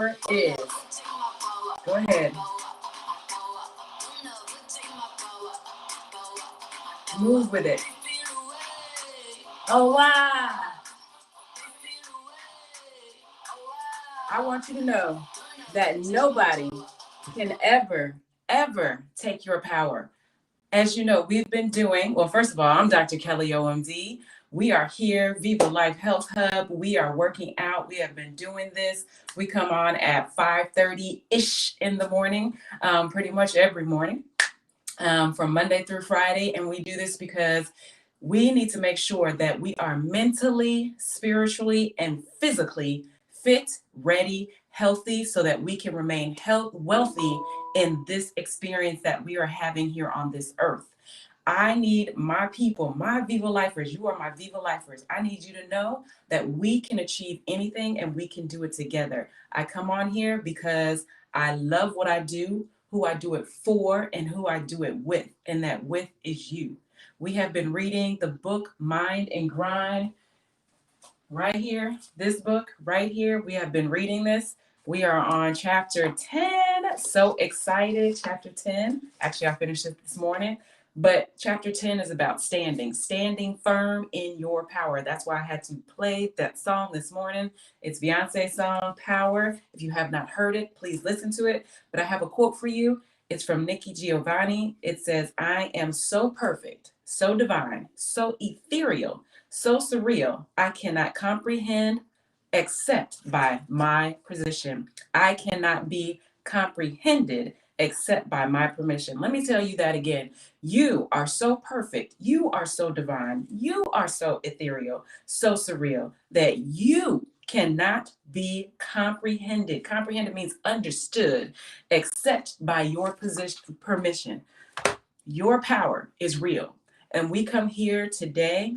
Is. Go ahead. Move with it. Oh, wow. I want you to know that nobody can ever take your power. As you know, we've been doing, well, first of all, I'm Dr. Kelly OMD. We are here, Vivalife Health Hub. We are working out. We have been doing this. We come on at 5:30-ish in the morning, pretty much every morning, from Monday through Friday. And we do this because we need to make sure that we are mentally, spiritually, and physically fit, ready, healthy, so that we can remain wealthy in this experience that we are having here on this earth. I need my people, my Viva Lifers. You are my Viva Lifers. I need you to know that we can achieve anything and we can do it together. I come on here because I love what I do, who I do it for, and who I do it with. And that with is you. We have been reading the book Mind and Grind right here. This book right here. We have been reading this. We are on chapter 10. So excited. Chapter 10. Actually, I finished it this morning. But chapter 10 is about standing firm in your power. That's why I had to play that song this morning. It's Beyonce's song, Power. If you have not heard it, please listen to it. But I have a quote for you. It's from Nikki Giovanni. It says, I am so perfect, so divine, so ethereal, so surreal, I cannot comprehend except by my position. I cannot be comprehended except by my permission. Let me tell you that again. You are so perfect. You are so divine. You are so ethereal, so surreal that you cannot be comprehended. Comprehended means understood, except by your permission. Your power is real. And we come here today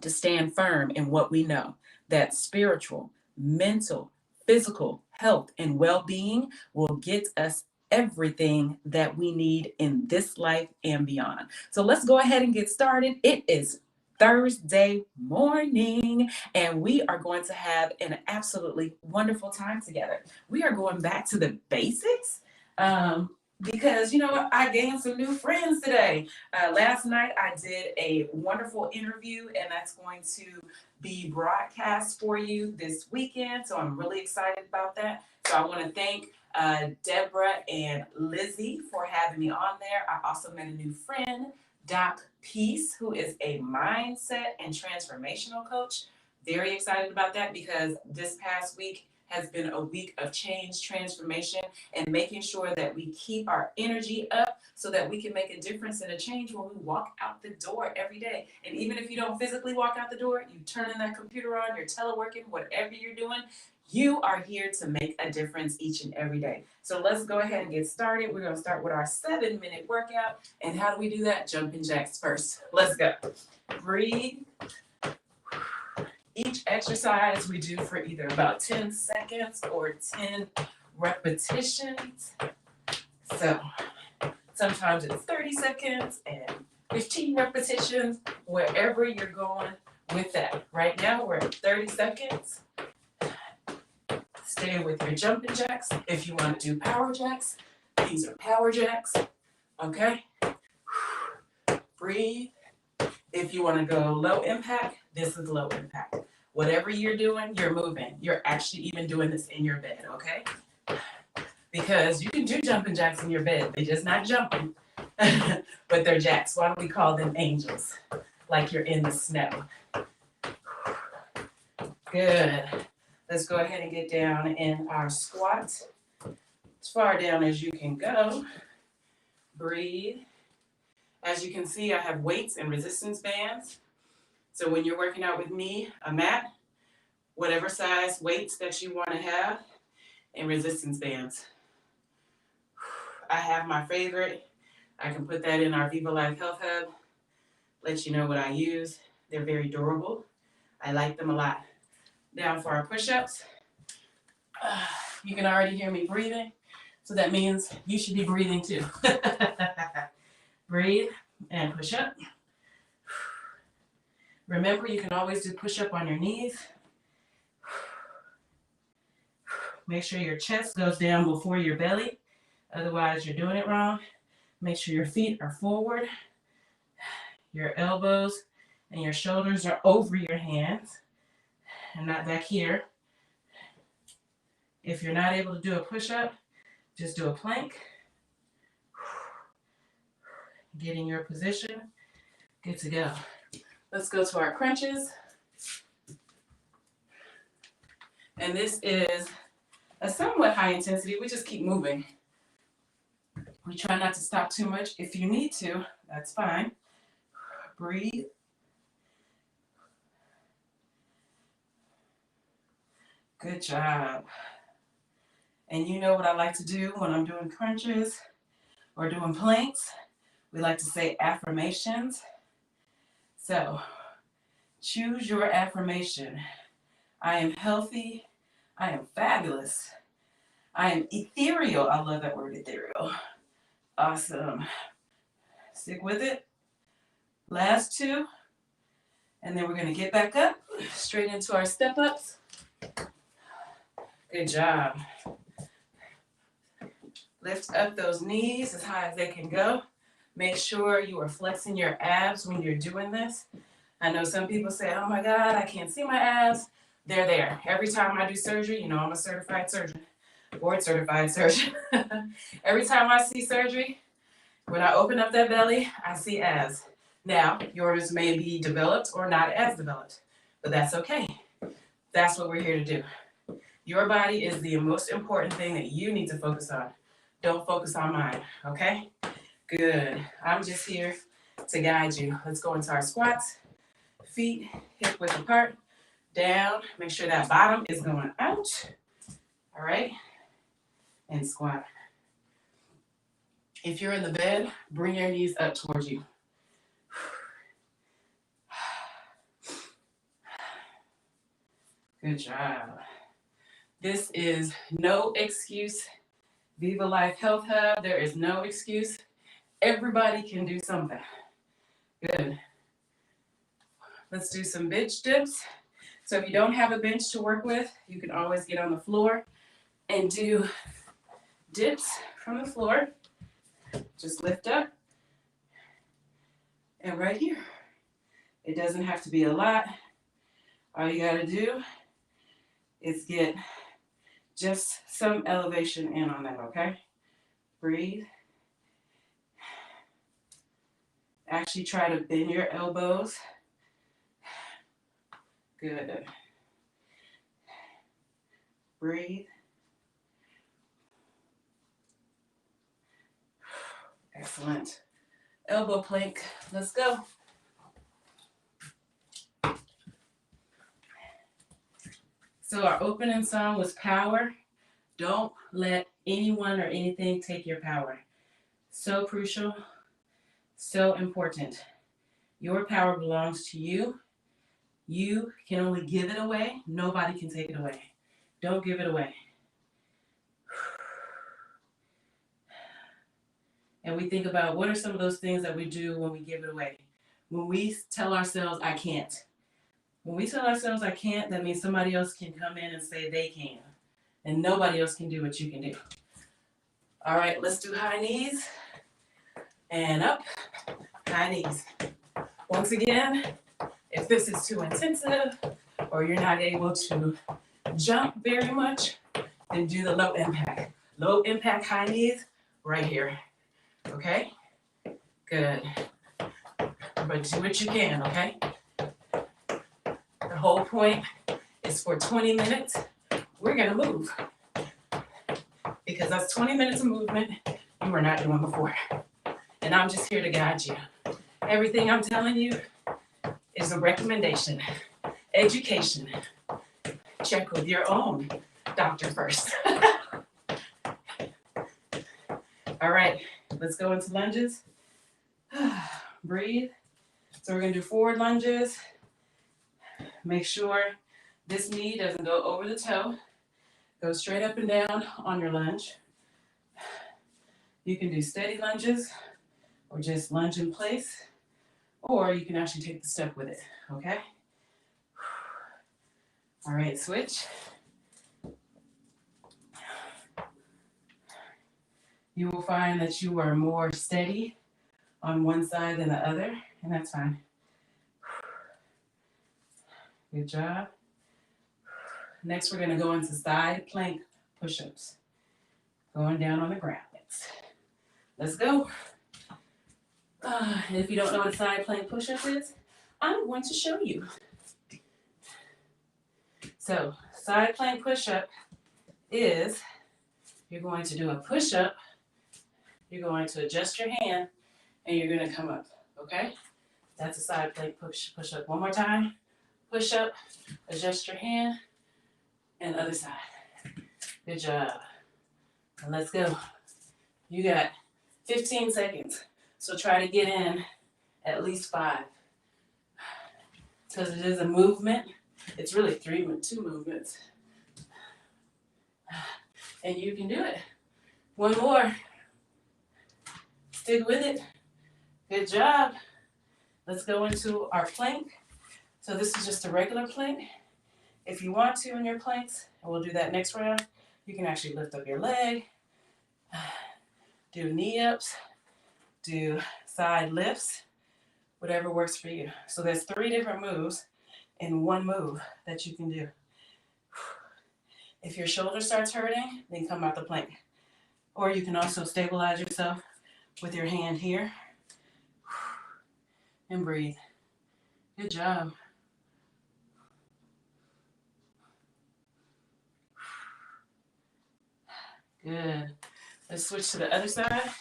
to stand firm in what we know, that spiritual, mental, physical health and well-being will get us everything that we need in this life and beyond. So let's go ahead and get started. It is Thursday morning, and we are going to have an absolutely wonderful time together. We are going back to the basics. Because you know what, I gained some new friends today. Last night I did a wonderful interview, and that's going to be broadcast for you this weekend. So I'm really excited about that. So I want to thank Deborah and Lizzie for having me on there. I also met a new friend, Doc Peace, who is a mindset and transformational coach. Very excited about that because this past week has been a week of change, transformation, and making sure that we keep our energy up so that we can make a difference and a change when we walk out the door every day. And even if you don't physically walk out the door, you turn in that computer on, you're teleworking, whatever you're doing, you are here to make a difference each and every day. So let's go ahead and get started. We're going to start with our 7-minute workout. And how do we do that? Jumping jacks first. Let's go. Breathe. Each exercise we do for either about 10 seconds or 10 repetitions. So sometimes it's 30 seconds and 15 repetitions, wherever you're going with that. Right now we're at 30 seconds. Stay with your jumping jacks. If you want to do power jacks, these are power jacks. Okay? Breathe. If you want to go low impact, this is low impact. Whatever you're doing, you're moving. You're actually even doing this in your bed, okay? Because you can do jumping jacks in your bed. They're just not jumping, but they're jacks. Why don't we call them angels? Like you're in the snow. Good. Let's go ahead and get down in our squat. As far down as you can go. Breathe. As you can see, I have weights and resistance bands. So when you're working out with me, a mat, whatever size weights that you want to have, and resistance bands. I have my favorite. I can put that in our Vivalife Health Hub. Let you know what I use. They're very durable. I like them a lot. Now for our push-ups. You can already hear me breathing. So that means you should be breathing too. Breathe and push up. Remember, you can always do push-up on your knees. Make sure your chest goes down before your belly. Otherwise, you're doing it wrong. Make sure your feet are forward. Your elbows and your shoulders are over your hands and not back here. If you're not able to do a push-up, just do a plank. Get in your position. Good to go. Let's go to our crunches. And this is a somewhat high intensity. We just keep moving. We try not to stop too much. If you need to, that's fine. Breathe. Good job. And you know what I like to do when I'm doing crunches or doing planks? We like to say affirmations. So choose your affirmation. I am healthy. I am fabulous. I am ethereal. I love that word, ethereal. Awesome. Stick with it. Last two. And then we're going to get back up, straight into our step-ups. Good job. Lift up those knees as high as they can go. Make sure you are flexing your abs when you're doing this. I know some people say, oh my God, I can't see my abs. They're there. Every time I do surgery, you know I'm a certified surgeon, board certified surgeon. Every time I see surgery, when I open up that belly, I see abs. Now, yours may be developed or not as developed, but that's okay. That's what we're here to do. Your body is the most important thing that you need to focus on. Don't focus on mine, okay? Good. I'm just here to guide you. Let's go into our squats. Feet hip width apart, down. Make sure that bottom is going out. All right? And squat. If you're in the bed, bring your knees up towards you. Good job. This is no excuse. Vivalife Health Hub. There is no excuse. Everybody can do something. Good. Let's do some bench dips. So if you don't have a bench to work with, you can always get on the floor and do dips from the floor. Just lift up. And right here. It doesn't have to be a lot. All you got to do is get just some elevation in on that, okay? Breathe. Actually try to bend your elbows. Good. Breathe. Excellent. Elbow plank. Let's go. So our opening song was Power. Don't let anyone or anything take your power. So crucial, so important. Your power belongs to you. You can only give it away. Nobody can take it away. Don't give it away. And we think about what are some of those things that we do when we give it away. When we tell ourselves, I can't. When we tell ourselves I can't, that means somebody else can come in and say they can. And nobody else can do what you can do. All right, let's do high knees. And up, high knees. Once again, if this is too intensive or you're not able to jump very much, then do the low impact. Low impact high knees right here. Okay? Good. But do what you can, okay? The whole point is for 20 minutes, we're going to move. Because that's 20 minutes of movement you were not doing before. And I'm just here to guide you. Everything I'm telling you is a recommendation. Education. Check with your own doctor first. All right, let's go into lunges. Breathe. So we're going to do forward lunges. Make sure this knee doesn't go over the toe. Go straight up and down on your lunge. You can do steady lunges or just lunge in place, or you can actually take the step with it, okay? All right, switch. You will find that you are more steady on one side than the other, and that's fine. Good job. Next, we're going to go into side plank push-ups. Going down on the ground. Let's go. And if you don't know what a side plank push-up is, I'm going to show you. So, side plank push-up is you're going to do a push-up, you're going to adjust your hand, and you're going to come up, okay? That's a side plank push-up. One more time. Push-up, adjust your hand, and other side. Good job. And let's go. You got 15 seconds. So try to get in at least 5. Because it is a movement. It's really 2 movements. And you can do it. One more. Stick with it. Good job. Let's go into our plank. So this is just a regular plank. If you want to in your planks, and we'll do that next round, you can actually lift up your leg, do knee ups, do side lifts, whatever works for you. So there's 3 different moves in one move that you can do. If your shoulder starts hurting, then come out the plank. Or you can also stabilize yourself with your hand here and breathe. Good job. Good. Let's switch to the other side.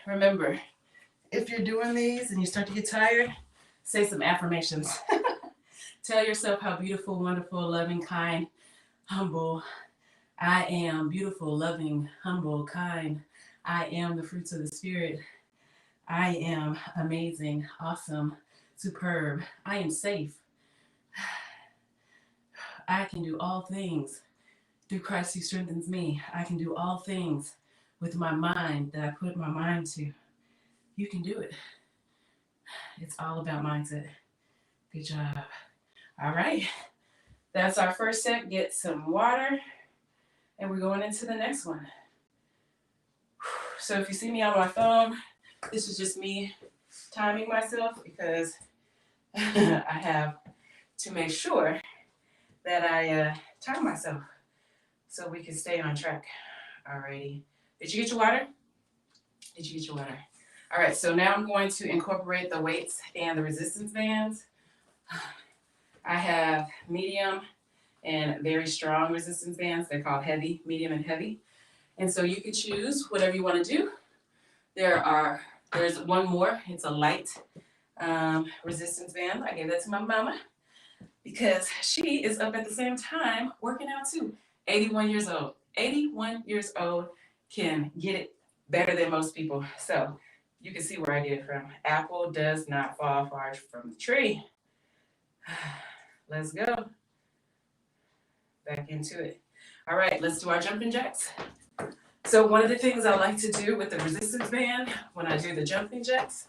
Remember, if you're doing these and you start to get tired, say some affirmations. Tell yourself how beautiful, wonderful, loving, kind, humble. I am beautiful, loving, humble, kind. I am the fruits of the Spirit. I am amazing, awesome, superb. I am safe. I can do all things through Christ who strengthens me. I can do all things with my mind that I put my mind to. You can do it. It's all about mindset. Good job. All right. That's our first set. Get some water. And we're going into the next one. So if you see me on my phone, this is just me timing myself because I have to make sure that I time myself so we can stay on track. Alrighty. Did you get your water? Did you get your water? All right, so now I'm going to incorporate the weights and the resistance bands. I have medium and very strong resistance bands. They're called heavy, medium, and heavy. And so you can choose whatever you want to do. There's one more. It's a light resistance band. I gave that to my mama because she is up at the same time working out too. 81 years old. 81 years old can get it better than most people. So you can see where I get it from. Apple does not fall far from the tree. Let's go. Back into it. All right, let's do our jumping jacks. So one of the things I like to do with the resistance band when I do the jumping jacks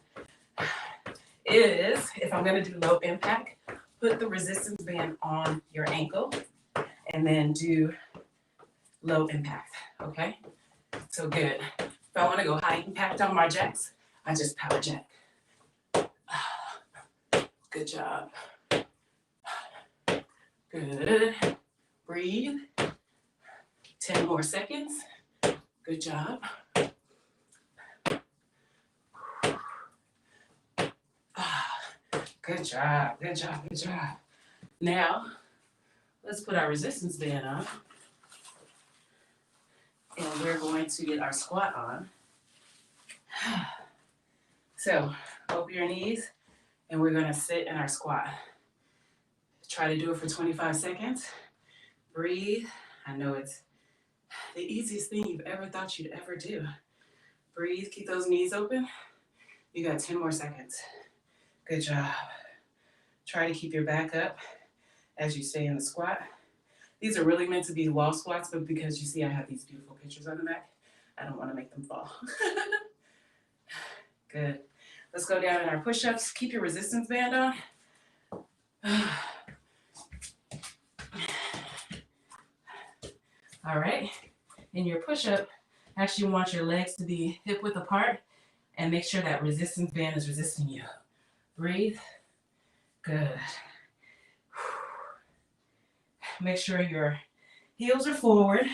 is, if I'm going to do low impact, put the resistance band on your ankle and then do low impact, okay? So good. If I want to go high impact on my jacks, I just power jack. Good job. Good. Breathe. 10 more seconds. Good job. Good job. Good job. Good job. Now, let's put our resistance band on. And we're going to get our squat on. So, open your knees, and we're going to sit in our squat. Try to do it for 25 seconds. Breathe. I know it's the easiest thing you've ever thought you'd ever do. Breathe. Keep those knees open. You got 10 more seconds. Good job. Try to keep your back up as you stay in the squat. These are really meant to be wall squats, but because you see I have these beautiful pictures on the back, I don't want to make them fall. Good. Let's go down in our push-ups. Keep your resistance band on. All right. in your push-up, actually want your legs to be hip width apart and make sure that resistance band is resisting you. Breathe. Good. Make sure your heels are forward,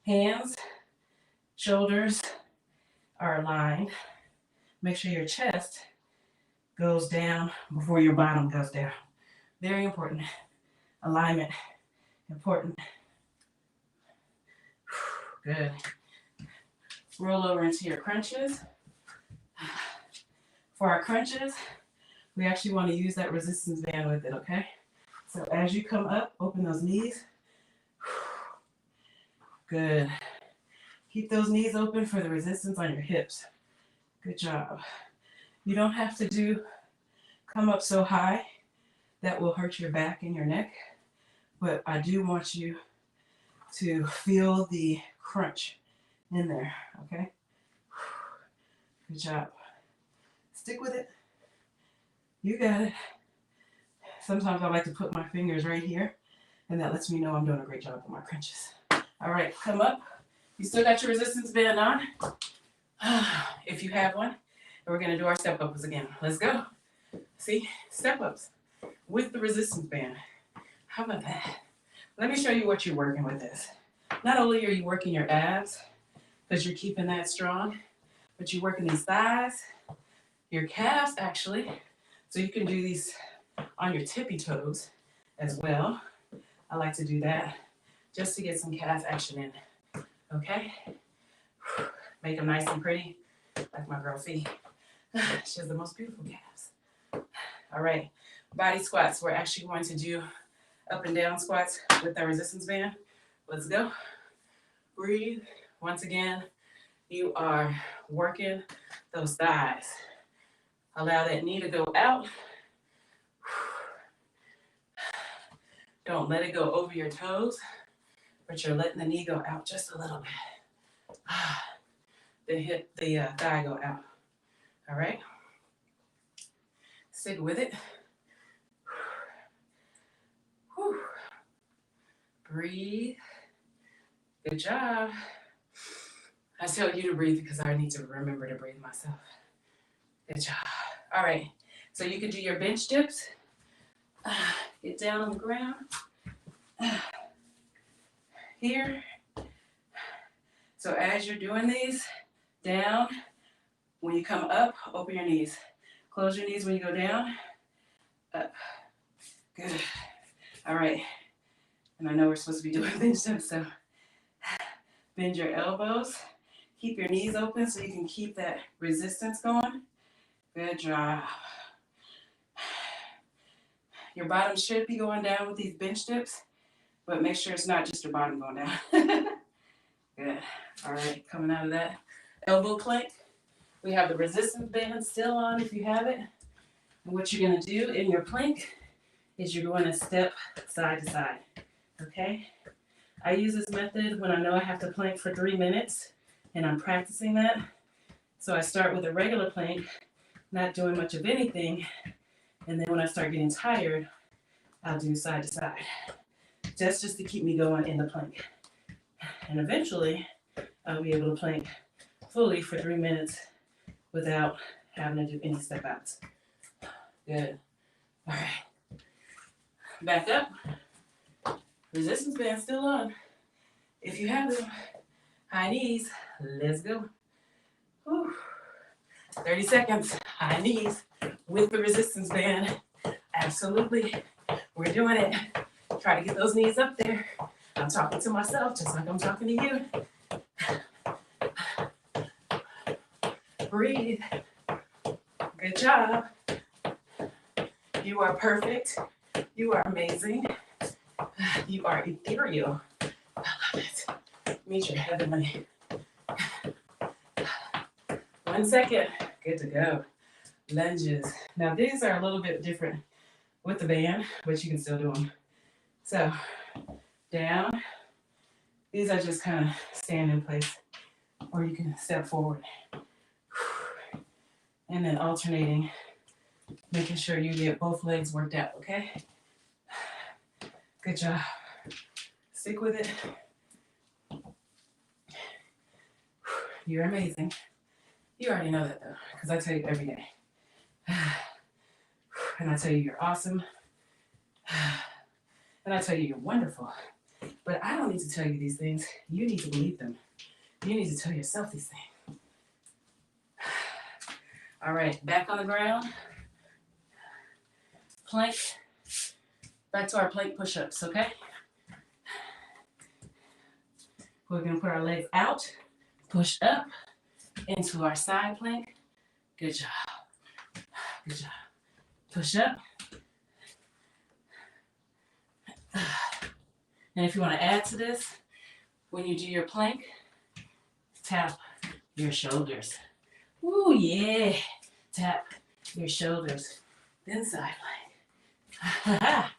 hands, shoulders are aligned. Make sure your chest goes down before your bottom goes down. Very important. Alignment, important. Good. Roll over into your crunches. For our crunches, we actually want to use that resistance band with it, okay? So as you come up, open those knees. Good. Keep those knees open for the resistance on your hips. Good job. You don't have to come up so high that will hurt your back and your neck, but I do want you to feel the crunch in there, okay? Good job. Stick with it. You got it. Sometimes I like to put my fingers right here, and that lets me know I'm doing a great job with my crunches. All right, come up. You still got your resistance band on? If you have one, and we're gonna do our step ups again. Let's go. See, step ups with the resistance band. How about that? Let me show you what you're working with this. Not only are you working your abs, because you're keeping that strong, but you're working these thighs, your calves actually, so you can do these on your tippy toes as well. I like to do that just to get some calf action in, okay? Make them nice and pretty, like my girl Fee. She has the most beautiful calves. All right, body squats. We're actually going to do up and down squats with our resistance band. Let's go. Breathe. Once again, you are working those thighs. Allow that knee to go out. Don't let it go over your toes, but you're letting the knee go out just a little bit. The thigh go out. All right? Stick with it. Whew. Breathe. Good job. I tell you to breathe because I need to remember to breathe myself. Good job. All right. So you can do your bench dips. Get down on the ground. Here. So as you're doing these, down. When you come up, open your knees. Close your knees when you go down. Up. Good. All right. And I know we're supposed to be doing bench dips, so bend your elbows. Keep your knees open so you can keep that resistance going. Good job. Your bottom should be going down with these bench dips, but make sure it's not just your bottom going down. Good. All right, coming out of that elbow plank. We have the resistance band still on if you have it. And what you're going to do in your plank is you're going to step side to side. Okay? I use this method when I know I have to plank for 3 minutes and I'm practicing that. So I start with a regular plank, not doing much of anything. And then when I start getting tired, I'll do side to side. That's just to keep me going in the plank. And eventually, I'll be able to plank fully for 3 minutes without having to do any step outs. Good. All right. Back up. Resistance band still on. If you have them, high knees, let's go. Whew. 30 seconds, high knees with the resistance band. Absolutely. We're doing it. Try to get those knees up there. I'm talking to myself just like I'm talking to you. Breathe. Good job. You are perfect. You are amazing. You are ethereal. I love it. Meet your heavenly. 1 second. Good to go. Lunges. Now these are a little bit different with the band, but you can still do them. So down. These are just kind of stand in place, or you can step forward. And then alternating, making sure you get both legs worked out, okay? Good job. Stick with it. You're amazing. You already know that though, because I tell you every day. And I tell you you're awesome. And I tell you you're wonderful. But I don't need to tell you these things. You need to believe them. You need to tell yourself these things. All right, back on the ground. Plank. Back to our plank push-ups, okay? We're gonna put our legs out, push up into our side plank. Good job. Good job. Push up. And if you want to add to this, when you do your plank, tap your shoulders. Ooh, yeah. Tap your shoulders. Then side plank.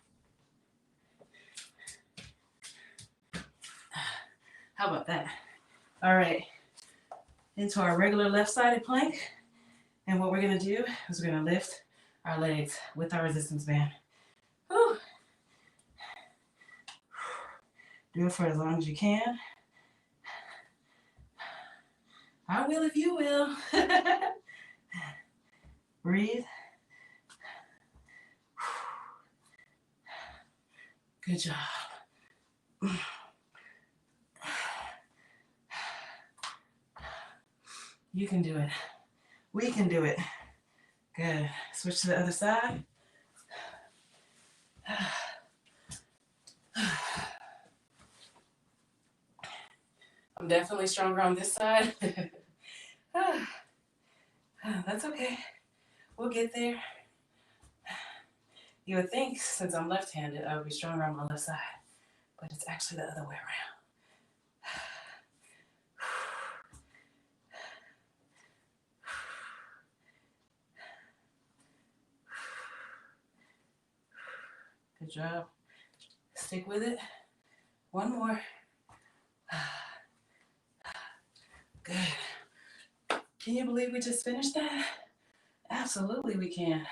How about that? All right. Into our regular left-sided plank. And what we're going to do is we're going to lift our legs with our resistance band. Whew. Do it for as long as you can. I will if you will. Breathe. Good job. You can do it. We can do it. Good. Switch to the other side. I'm definitely stronger on this side. That's okay. We'll get there. You would think, since I'm left-handed, I would be stronger on my left side. But it's actually the other way around. Good job. Stick with it. One more. Good. Can you believe we just finished that? Absolutely we can.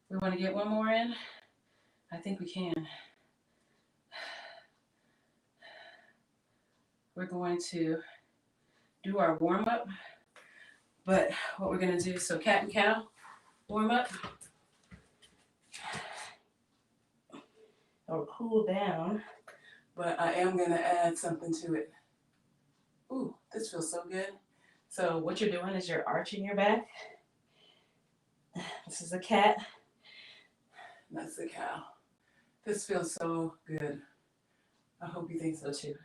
We want to get one more in? I think we can. We're going to do our warm-up, but what we're going to do, so cat and cow warm-up. Or cool down, but I am going to add something to it. Ooh, this feels so good. So what you're doing is you're arching your back. This is a cat. That's the cow. This feels so good. I hope you think so too.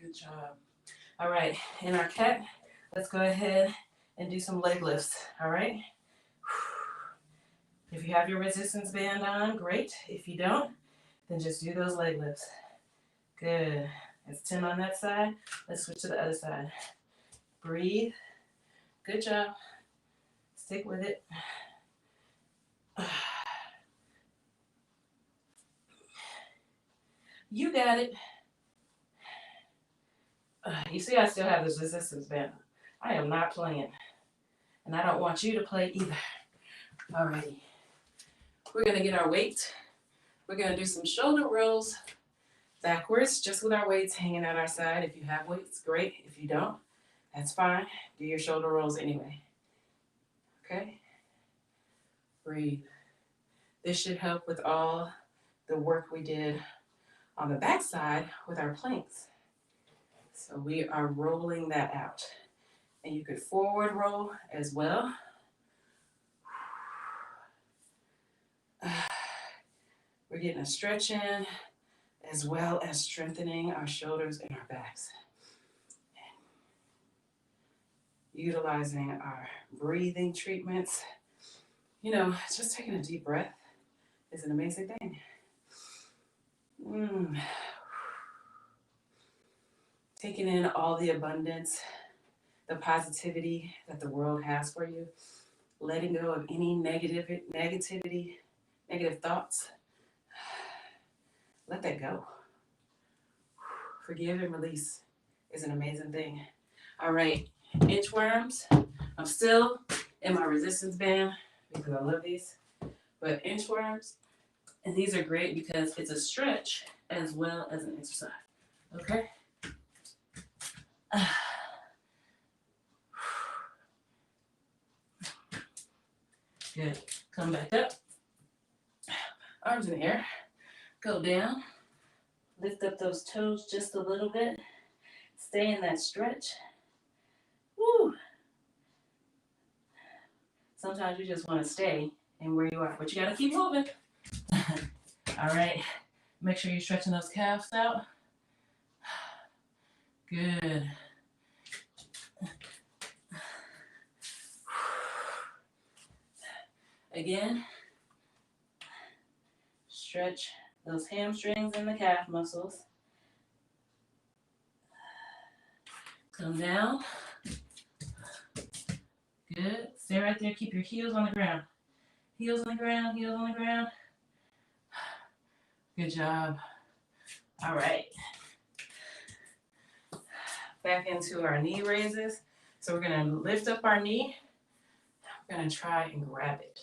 Good job. All right, in our cat, let's go ahead and do some leg lifts, all right? If you have your resistance band on, great. If you don't, then just do those leg lifts. Good. It's 10 on that side. Let's switch to the other side. Breathe. Good job. Stick with it. You got it. You see, I still have this resistance band. I am not playing. And I don't want you to play either. Alrighty. We're going to get our weight. We're going to do some shoulder rolls backwards, just with our weights hanging at our side. If you have weights, great. If you don't, that's fine. Do your shoulder rolls anyway. Okay? Breathe. This should help with all the work we did on the back side with our planks. So we are rolling that out. And you could forward roll as well. We're getting a stretch in as well as strengthening our shoulders and our backs. Utilizing our breathing treatments. You know, just taking a deep breath is an amazing thing. Taking in all the abundance, the positivity that the world has for you. Letting go of any negativity, negative thoughts. Let that go. Forgive and release is an amazing thing. All right, inchworms. I'm still in my resistance band. because I love these. But inchworms, and these are great because it's a stretch as well as an exercise. Okay? Good. Come back up. Arms in the air. Go down. Lift up those toes just a little bit. Stay in that stretch. Woo! Sometimes you just want to stay in where you are, but you got to keep moving. All right. Make sure you're stretching those calves out. Good. Again, stretch those hamstrings and the calf muscles. Come down. Good. Stay right there. Keep your heels on the ground. Heels on the ground, heels on the ground. Good job. All right. Back into our knee raises. So we're going to lift up our knee. We're going to try and grab it.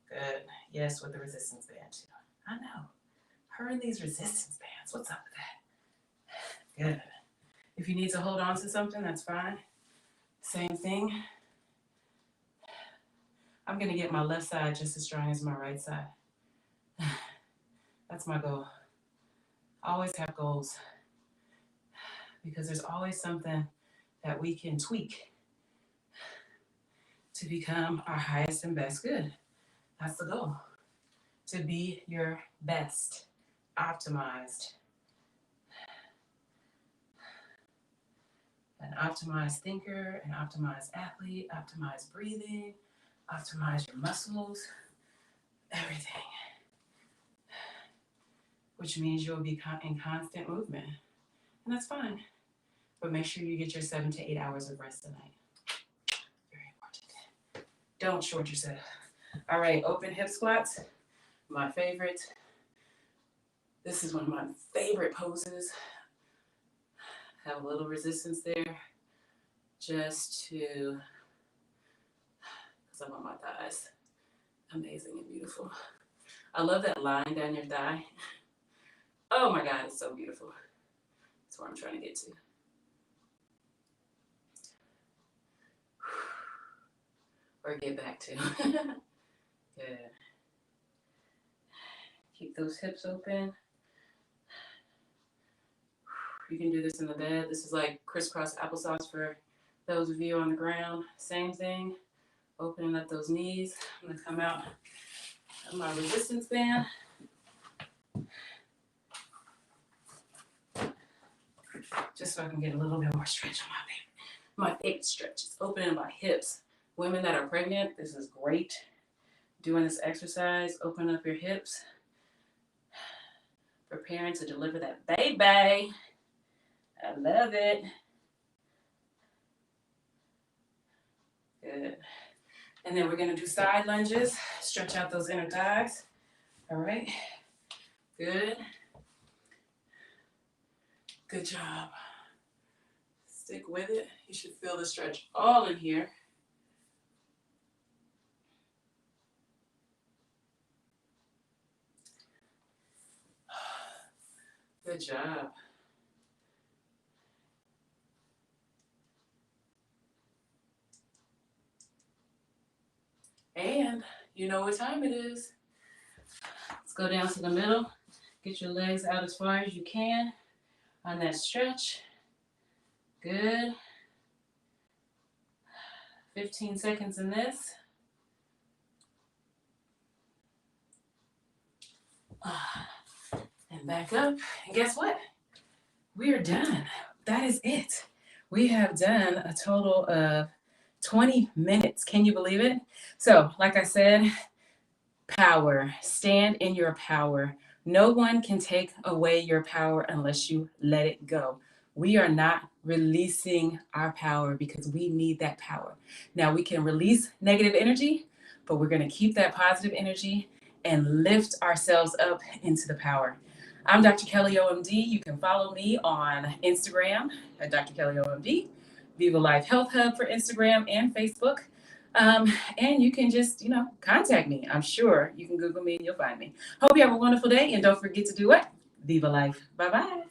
Good. Yes, with the resistance band too. I know. Her and these resistance bands. What's up with that? Good. If you need to hold on to something, that's fine. Same thing. I'm going to get my left side just as strong as my right side. That's my goal. I always have goals because there's always something that we can tweak to become our highest and best good. That's the goal. To be your best, optimized. An optimized thinker, an optimized athlete, optimized breathing, optimize your muscles, everything. Which means you'll be in constant movement. And that's fine. But make sure you get your 7 to 8 hours of rest tonight. Very important. Don't short yourself. All right, open hip squats. My favorite. This is one of my favorite poses. Have a little resistance there. Just to, because I want my thighs amazing and beautiful. I love that line down your thigh. Oh my God, it's so beautiful. That's where I'm trying to get to. Or get back to. Good. Keep those hips open. You can do this in the bed. This is like crisscross applesauce for those of you on the ground. Same thing. Opening up those knees. I'm going to come out of my resistance band. Just so I can get a little bit more stretch on my favorite stretch. It's opening my hips. Women that are pregnant, this is great. Doing this exercise, open up your hips. Preparing to deliver that baby. I love it. Good. And then we're going to do side lunges. Stretch out those inner thighs. All right. Good. Good job. Stick with it. You should feel the stretch all in here. Good job. And you know what time it is. Let's go down to the middle. Get your legs out as far as you can on that stretch. Good. 15 seconds in this. And back up. And guess what? We're done. That is it. We have done a total of 20 minutes. Can you believe it? So, like I said, power. Stand in your power. No one can take away your power unless you let it go. We are not releasing our power because we need that power. Now, we can release negative energy, but we're going to keep that positive energy and lift ourselves up into the power. I'm Dr. Kelly OMD. You can follow me on Instagram at Dr. Kelly OMD, Vivalife Health Hub for Instagram and Facebook. And you can just, contact me. I'm sure you can Google me and you'll find me. Hope you have a wonderful day. And don't forget to do what? Viva life. Bye-bye.